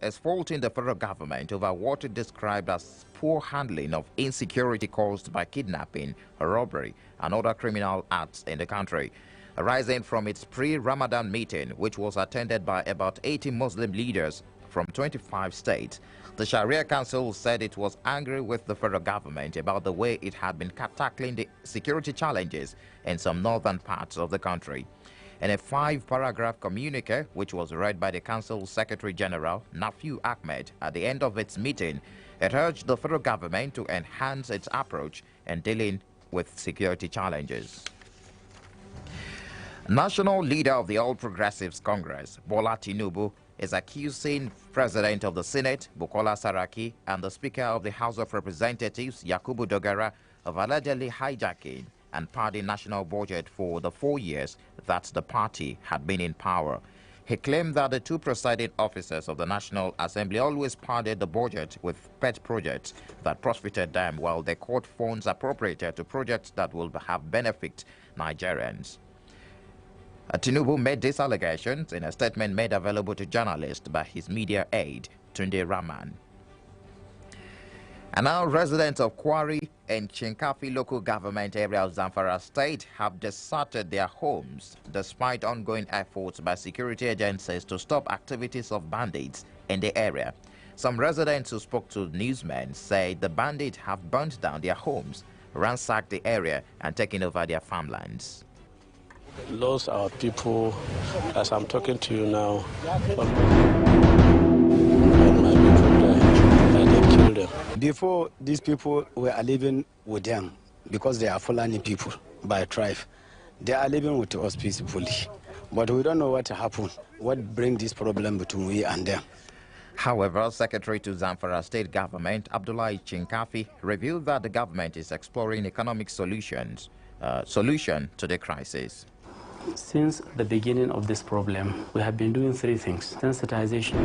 is faulting the federal government over what it described as poor handling of insecurity caused by kidnapping, robbery, and other criminal acts in the country. Arising from its pre-Ramadan meeting, which was attended by about 80 Muslim leaders from 25 states, the Sharia Council said it was angry with the federal government about the way it had been tackling the security challenges in some northern parts of the country. In a 5-paragraph communique, which was read by the Council Secretary General, Nafiu Ahmed, at the end of its meeting, it urged the federal government to enhance its approach in dealing with security challenges. National leader of the All Progressives Congress, Bola Tinubu, is accusing President of the Senate, Bukola Saraki, and the Speaker of the House of Representatives, Yakubu Dogara, of allegedly hijacking and padding national budget for the 4 years that the party had been in power. He claimed that the two presiding officers of the National Assembly always padded the budget with pet projects that profited them, while they cut funds appropriated to projects that will have benefit Nigerians. Tinubu made these allegations in a statement made available to journalists by his media aide, Tunde Rahman. And now residents of Kwari and Chinkafi local government area of Zamfara state have deserted their homes despite ongoing efforts by security agencies to stop activities of bandits in the area. Some residents who spoke to newsmen say the bandits have burnt down their homes, ransacked the area, and taken over their farmlands. Lost our people as I'm talking to you now. Before, these people were living with them because they are Fulani people by tribe. They are living with us peacefully. But we don't know what happened, what brings this problem between we and them. However, Secretary to Zamfara State Government, Abdullahi Chinkafi, revealed that the government is exploring economic solution to the crisis. Since the beginning of this problem, we have been doing 3 things: sensitization,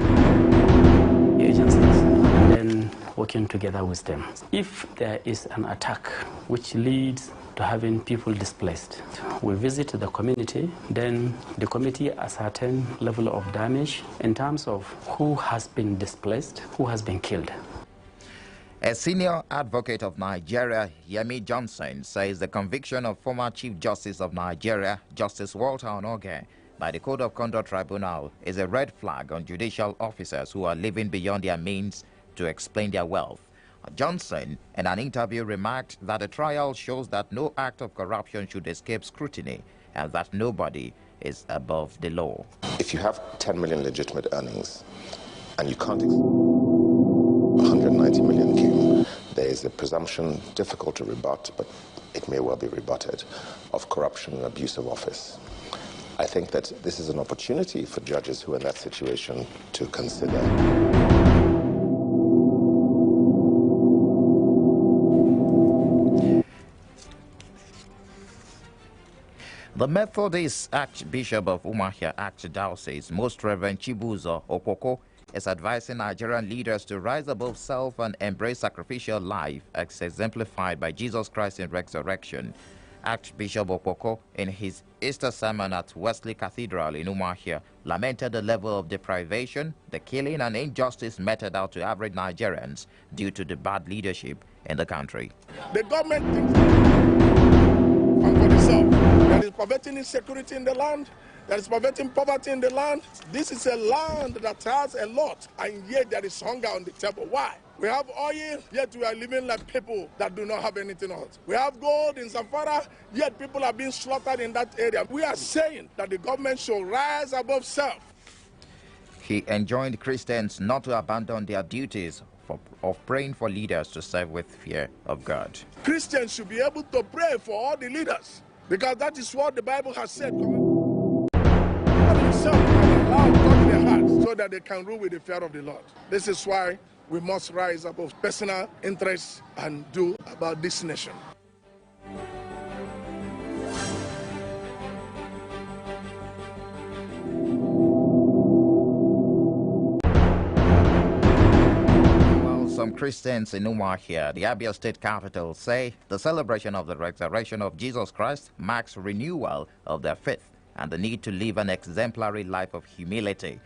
agencies, and then working together with them. If there is an attack which leads to having people displaced, we visit the community, then the committee ascertain level of damage in terms of who has been displaced, who has been killed. A senior advocate of Nigeria, Yemi Johnson, says the conviction of former Chief Justice of Nigeria, Justice Walter Onoge, by the Code of Conduct Tribunal is a red flag on judicial officers who are living beyond their means to explain their wealth. Johnson, in an interview, remarked that the trial shows that no act of corruption should escape scrutiny and that nobody is above the law. If you have 10 million legitimate earnings and you can't 190 million came, there is a presumption, difficult to rebut, but it may well be rebutted, of corruption and abuse of office. I think that this is an opportunity for judges who are in that situation to consider. The Methodist Archbishop of Umuahia Archdiocese, Most Reverend Chibuzo Okoko, is advising Nigerian leaders to rise above self and embrace sacrificial life as exemplified by Jesus Christ in resurrection. Archbishop Okoko, in his Easter sermon at Wesley Cathedral in Umuahia, lamented the level of deprivation, the killing and injustice meted out to average Nigerians due to the bad leadership in the country. The government thinks and for itself. That is preventing insecurity in the land, that is preventing poverty in the land. This is a land that has a lot, and yet there is hunger on the table. Why? We have oil, yet we are living like people that do not have anything else. We have gold in Zamfara, yet people are being slaughtered in that area. We are saying that the government should rise above self. He enjoined Christians not to abandon their duties of praying for leaders to serve with fear of God. Christians should be able to pray for all the leaders, because that is what the Bible has said. Their hearts so that they can rule with the fear of the Lord. This is why we must rise above personal interests and do about this nation. While some Christians in Umuahia, the Abia state capital, say the celebration of the resurrection of Jesus Christ marks renewal of their faith and the need to live an exemplary life of humility.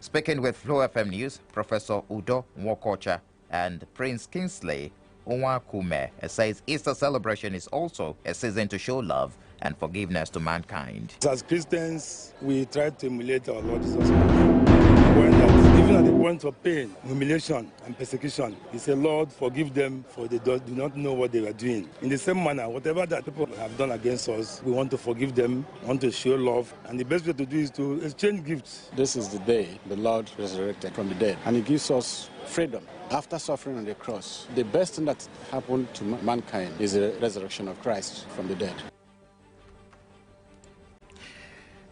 Speaking with Flow FM News, Professor Udo Nwokocha and Prince Kingsley Onwakume says Easter celebration is also a season to show love and forgiveness to mankind. As Christians, we try to emulate our Lord Jesus Christ. Even at the point of pain, humiliation, and persecution, He said, Lord, forgive them, for they do not know what they are doing. In the same manner, whatever that people have done against us, we want to forgive them, want to show love, and the best way to do is to exchange gifts. This is the day the Lord resurrected from the dead, and He gives us freedom. After suffering on the cross, the best thing that happened to mankind is the resurrection of Christ from the dead.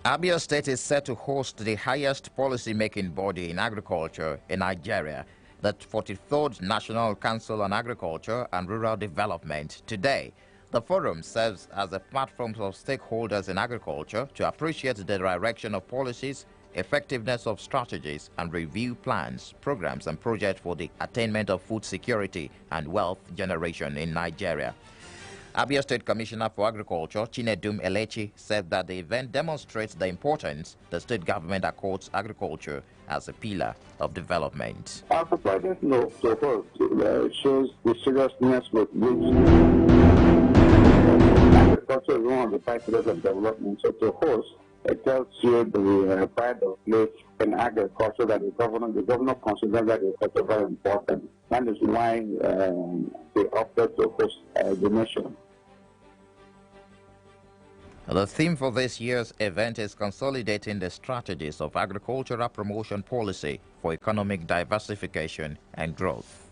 Abia State is set to host the highest policy-making body in agriculture in Nigeria, the 43rd National Council on Agriculture and Rural Development. Today, the forum serves as a platform for stakeholders in agriculture to appreciate the direction of policies, effectiveness of strategies, and review plans, programs, and projects for the attainment of food security and wealth generation in Nigeria. Abia State Commissioner for Agriculture, Chinedum Elechi, said that the event demonstrates the importance the state government accords agriculture as a pillar of development. Our preparedness note shows the seriousness with which agriculture is one of the 5 pillars of development. So to host, it tells you the pride of place in agriculture that the governor considers that it's very important. That is why they opted to host the nation. The theme for this year's event is consolidating the strategies of agricultural promotion policy for economic diversification and growth.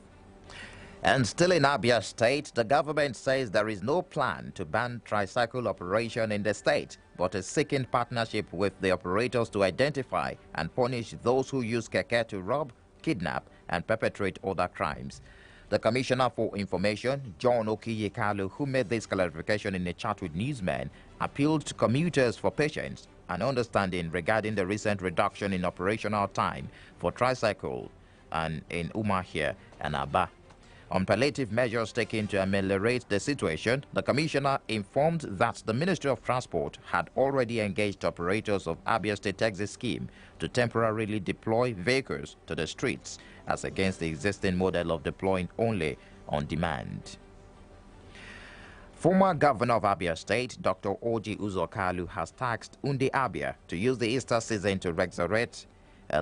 And still in Abia State, the government says there is no plan to ban tricycle operation in the state, but is seeking partnership with the operators to identify and punish those who use keke to rob, kidnap, and perpetrate other crimes. The Commissioner for Information, John Okiyekalu, who made this clarification in a chat with newsmen, appealed to commuters for patience and understanding regarding the recent reduction in operational time for tricycle and in Umuahia and Aba. On palliative measures taken to ameliorate the situation, the Commissioner informed that the Ministry of Transport had already engaged operators of Abia State Taxi Scheme to temporarily deploy vehicles to the streets as against the existing model of deploying only on demand. Former Governor of Abia State, Dr. Oji Uzokalu, has tasked Undi Abia to use the Easter season to resurrect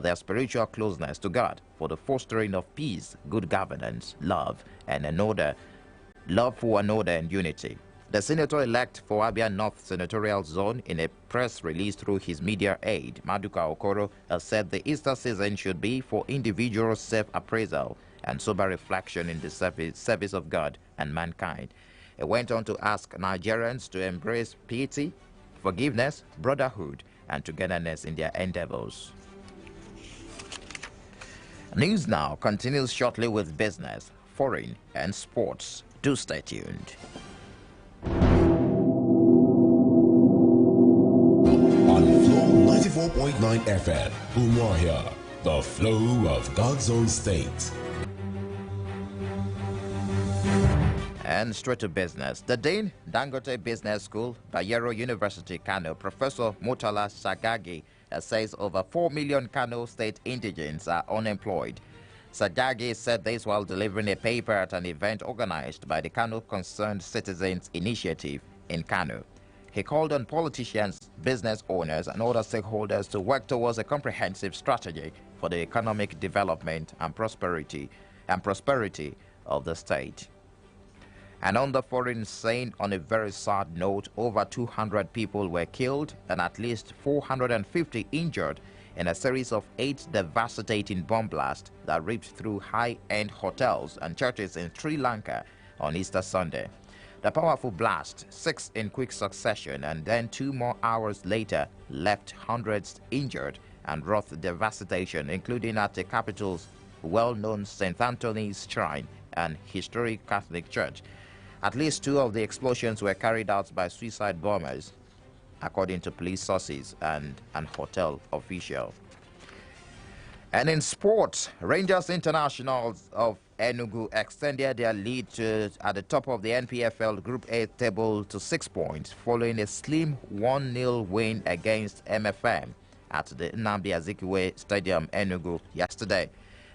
their spiritual closeness to God for the fostering of peace, good governance, love, and love for another and unity. The senator-elect for Abia North Senatorial Zone, in a press release through his media aide, Maduka Okoro, has said the Easter season should be for individual self-appraisal and sober reflection in the service of God and mankind. He went on to ask Nigerians to embrace piety, forgiveness, brotherhood, and togetherness in their endeavors. News Now continues shortly with business, foreign, and sports. Do stay tuned. On Flow 94.9 FM, Umuahia, the flow of God's own state. And straight to business. The Dean Dangote Business School, Bayero University, Kano, Professor Murtala Sagagi, says over 4 million Kano state indigents are unemployed. Sagagi said this while delivering a paper at an event organized by the Kano Concerned Citizens Initiative in Kano. He called on politicians, business owners, and other stakeholders to work towards a comprehensive strategy for the economic development and prosperity of the state. And on the foreign scene, on a very sad note, over 200 people were killed and at least 450 injured in a series of 8 devastating bomb blasts that ripped through high-end hotels and churches in Sri Lanka on Easter Sunday. The powerful blast, 6 in quick succession and then 2 more hours later, left hundreds injured and wrought devastation, including at the capital's well-known St. Anthony's Shrine and historic Catholic Church. At least 2 of the explosions were carried out by suicide bombers, according to police sources and an hotel official. And in sports, Rangers Internationals of Enugu extended their lead at the top of the NPFL Group A table to 6 points, following a slim 1-0 win against MFM at the Nnamdi Azikiwe Stadium, Enugu, yesterday.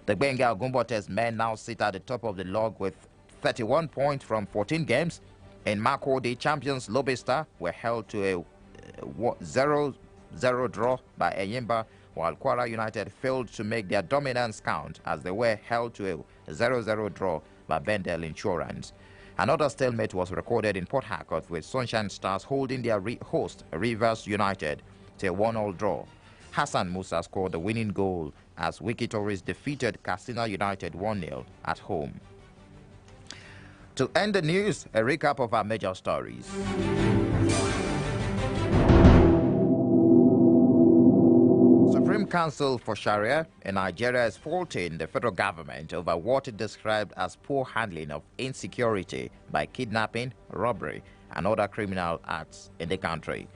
The Gbenga Gumbotes men now sit at the top of the log with 31 points from 14 games. In Makurdi, champions Lobesta were held to a 0-0 draw by Eyimba, while Kwara United failed to make their dominance count as they were held to a 0-0 draw by Bendel Insurance. Another stalemate was recorded in Port Harcourt, with Sunshine Stars holding their host Rivers United to a 1-1 draw. Hassan Musa scored the winning goal as Wiki Tourist defeated Katsina United 1-0 at home. To end the news, a recap of our major stories. Supreme Council for Sharia in Nigeria is faulting the federal government over what it described as poor handling of insecurity by kidnapping, robbery, and other criminal acts in the country.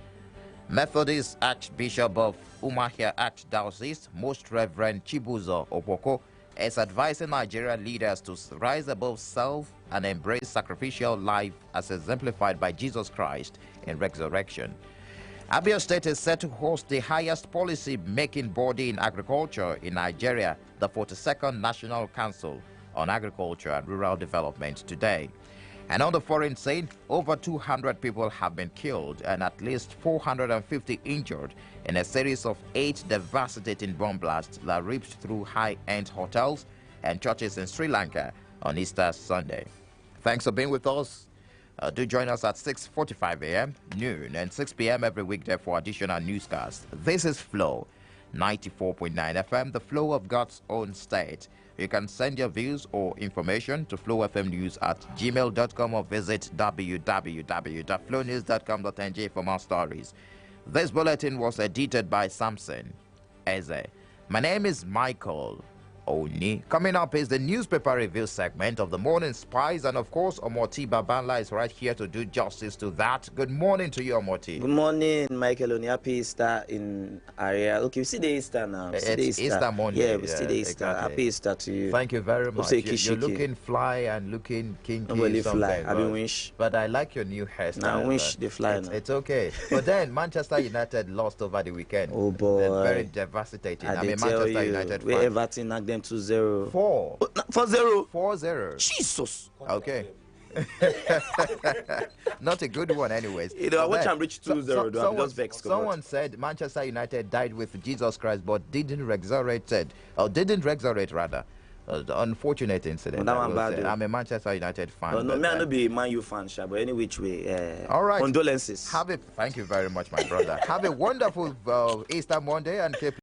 Methodist Archbishop of Umuahia Archdiocese, Most Reverend Chibuzo Opoko, is advising Nigerian leaders to rise above self and embrace sacrificial life as exemplified by Jesus Christ in resurrection. Abia State is set to host the highest policy-making body in agriculture in Nigeria, the 42nd National Council on Agriculture and Rural Development, today. And on the foreign scene, over 200 people have been killed and at least 450 injured in a series of 8 devastating bomb blasts that ripped through high-end hotels and churches in Sri Lanka on Easter Sunday. Thanks for being with us. Do join us at 6:45 a.m., noon, and 6 p.m. every weekday for additional newscasts. This is Flow 94.9 FM, the flow of God's own state. You can send your views or information to flowfmnews@gmail.com or visit www.flownews.com.ng for more stories. This bulletin was edited by Samson Eze. My name is Michael Oni. Coming up is the newspaper review segment of the Morning Spies, and of course Omoti Babanla is right here to do justice to that. Good morning to you, Omoti. Good morning, Michael Oni. Happy Easter in area. Okay, we see the Easter now. It's Easter Monday. Yeah, we see the Easter. Exactly. Happy Easter to you. Thank you very much. You're looking fly and looking kinky. Really fly. I mean, wish. But I like your new hairstyle. Now wish they fly. It's okay. But then Manchester United lost over the weekend. Oh boy. They're very devastating. I mean, Manchester United. We Everton knocked them 2-0. 4-0. 4-0. Jesus. Okay. Not a good one, anyways. You know, I watch them reach 2-0. Someone said Manchester United died with Jesus Christ, but didn't resurrect, rather. The unfortunate incident. I'm a Manchester United fan. No, me I not be a Man U fan, but any which way. All right. Condolences. Thank you very much, my brother. Have a wonderful Easter Monday and keep